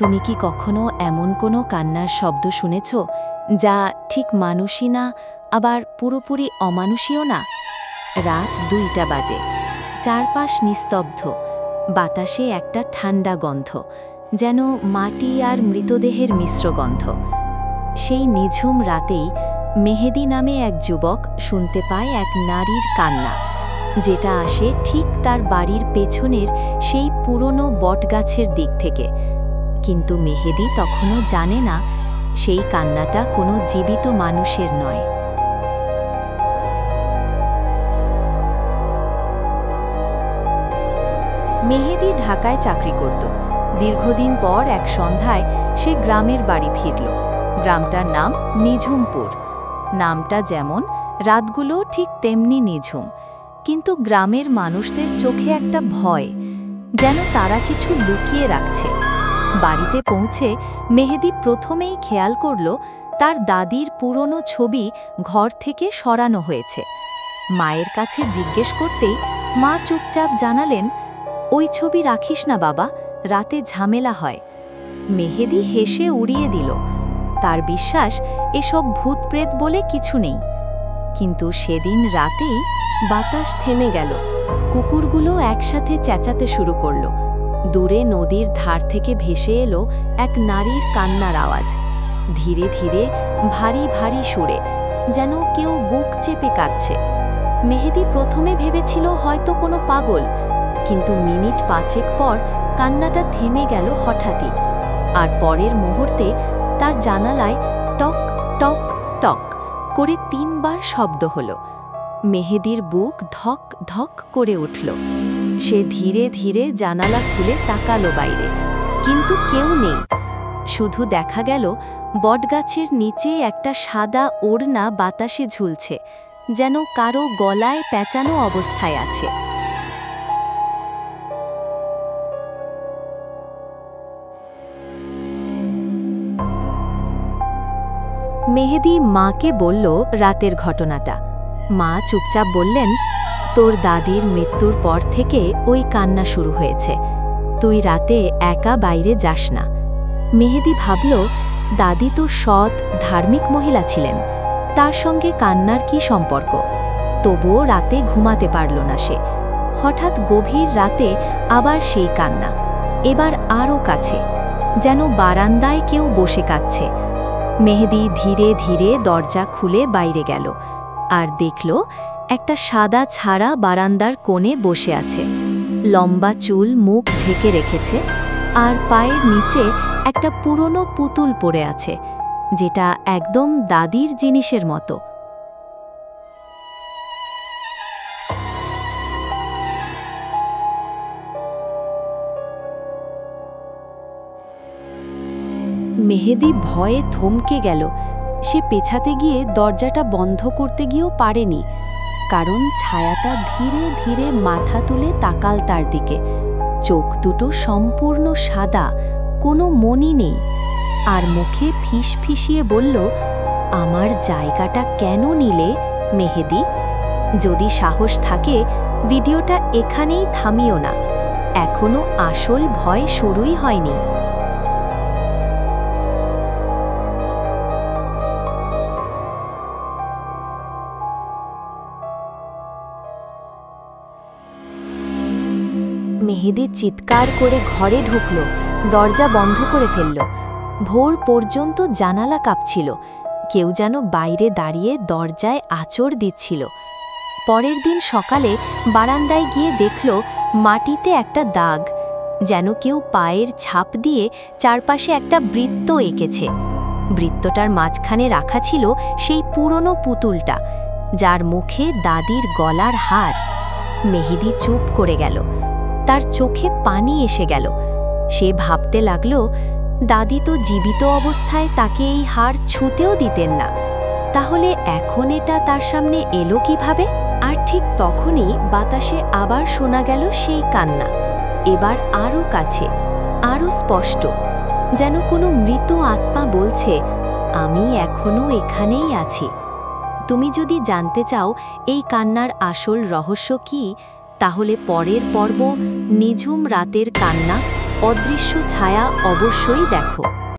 তুমি কি কখনো এমন কোনো কান্নার শব্দ শুনেছ যা ঠিক মানুষই না, আবার পুরোপুরি অমানুষীও না? রাত ২টা বাজে, চারপাশ নিস্তব্ধ, বাতাসে একটা ঠান্ডা গন্ধ, যেন মাটি আর মৃতদেহের মিশ্র গন্ধ। সেই নিঝুম রাতেই মেহেদি নামে এক যুবক শুনতে পায় এক নারীর কান্না, যেটা আসে ঠিক তার বাড়ির পেছনের সেই পুরনো বটগাছের দিক থেকে। কিন্তু মেহেদি তখনও জানে না সেই কান্নাটা কোনো জীবিত মানুষের নয়। মেহেদি ঢাকায় চাকরি করত। দীর্ঘদিন পর এক সন্ধ্যায় সে গ্রামের বাড়ি ফিরল। গ্রামটার নাম নিঝুমপুর। নামটা যেমন, রাতগুলো ঠিক তেমনি নিঝুম। কিন্তু গ্রামের মানুষদের চোখে একটা ভয়, যেন তারা কিছু লুকিয়ে রাখছে। বাড়িতে পৌঁছে মেহেদি প্রথমেই খেয়াল করল তার দাদির পুরনো ছবি ঘর থেকে সরানো হয়েছে। মায়ের কাছে জিজ্ঞেস করতেই মা চুপচাপ জানালেন, ওই ছবি রাখিস না বাবা, রাতে ঝামেলা হয়। মেহেদি হেসে উড়িয়ে দিল। তার বিশ্বাস এসব ভূতপ্রেত বলে কিছু নেই। কিন্তু সেদিন রাতেই বাতাস থেমে গেল। কুকুরগুলো একসাথে চেঁচাতে শুরু করল। দূরে নদীর ধার থেকে ভেসে এলো এক নারীর কান্নার আওয়াজ, ধীরে ধীরে, ভারী ভারী সুরে, যেন কেউ বুক চেপে কাঁদছে। মেহেদি প্রথমে ভেবেছিল হয়তো কোনো পাগল, কিন্তু মিনিট ৫ পর কান্নাটা থেমে গেল হঠাৎই। আর পরের মুহূর্তে তার জানালায় টক টক টক করে ৩বার শব্দ হলো। মেহেদির বুক ধক ধক করে উঠল। সে ধীরে ধীরে জানালা খুলে তাকালো বাইরে, কিন্তু কেউ নেই। শুধু দেখা গেল বটগাছের নিচে একটা সাদা ওড়না বাতাসে ঝুলছে, যেন কারো গলায় পেঁচানো অবস্থায় আছে। মেহেদি মাকে বলল রাতের ঘটনাটা। মা চুপচাপ বললেন, তোর দাদির মৃত্যুর পর থেকে ওই কান্না শুরু হয়েছে। তুই রাতে একা বাইরে যাস না। মেহেদি ভাবল, দাদি তো সৎ, ধার্মিক মহিলা ছিলেন, তার সঙ্গে কান্নার কি সম্পর্ক? তবুও রাতে ঘুমাতে পারল না সে। হঠাৎ গভীর রাতে আবার সেই কান্না, এবার আরও কাছে, যেন বারান্দায় কেউ বসে কাঁদছে। মেহেদি ধীরে ধীরে দরজা খুলে বাইরে গেল, আর দেখল একটা সাদা ছাড়া বারান্দার কোণে বসে আছে। লম্বা চুল মুখ ঢেকে রেখেছে, আর পায়ের নিচে একটা পুরনো পুতুল পড়ে আছে, যেটা একদম দাদির জিনিসের মতো। মেহেদি ভয়ে থমকে গেল। সে পেছাতে গিয়ে দরজাটা বন্ধ করতে গিয়েও পারেনি, কারণ ছায়াটা ধীরে ধীরে মাথা তুলে তাকাল তার দিকে। চোখ দুটো সম্পূর্ণ সাদা, কোনো মনি নেই, আর মুখে ফিসফিসিয়ে বলল, আমার জায়গাটা কেন নিলে মেহেদি? যদি সাহস থাকে ভিডিওটা এখানেই থামিও না, এখনো আসল ভয় শুরুই হয়নি। মেহেদি চিৎকার করে ঘরে ঢুকল, দরজা বন্ধ করে ফেলল। ভোর পর্যন্ত জানালা কাঁপছিল, কেউ যেন বাইরে দাঁড়িয়ে দরজায় আঁচড় দিচ্ছিল। পরের দিন সকালে বারান্দায় গিয়ে দেখল মাটিতে একটা দাগ, যেন কেউ পায়ের ছাপ দিয়ে চারপাশে একটা বৃত্ত এঁকেছে। বৃত্তটার মাঝখানে রাখা ছিল সেই পুরনো পুতুলটা, যার মুখে দাদির গলার হার। মেহেদি চুপ করে গেল, তার চোখে পানি এসে গেল। সে ভাবতে লাগল, দাদি তো জীবিত অবস্থায় তাকে এই হার ছুঁতেও দিতেন না, তাহলে এখন এটা তার সামনে এলো কিভাবে? আর ঠিক তখনই বাতাসে আবার শোনা গেল সেই কান্না, এবার আরও কাছে, আরও স্পষ্ট, যেন কোনো মৃত আত্মা বলছে, আমি এখনো এখানেই আছি। তুমি যদি জানতে চাও এই কান্নার আসল রহস্য কি, তাহলে পরের পর্ব নিঝুম রাতের কান্না অদৃশ্য ছায়া অবশ্যই দেখো।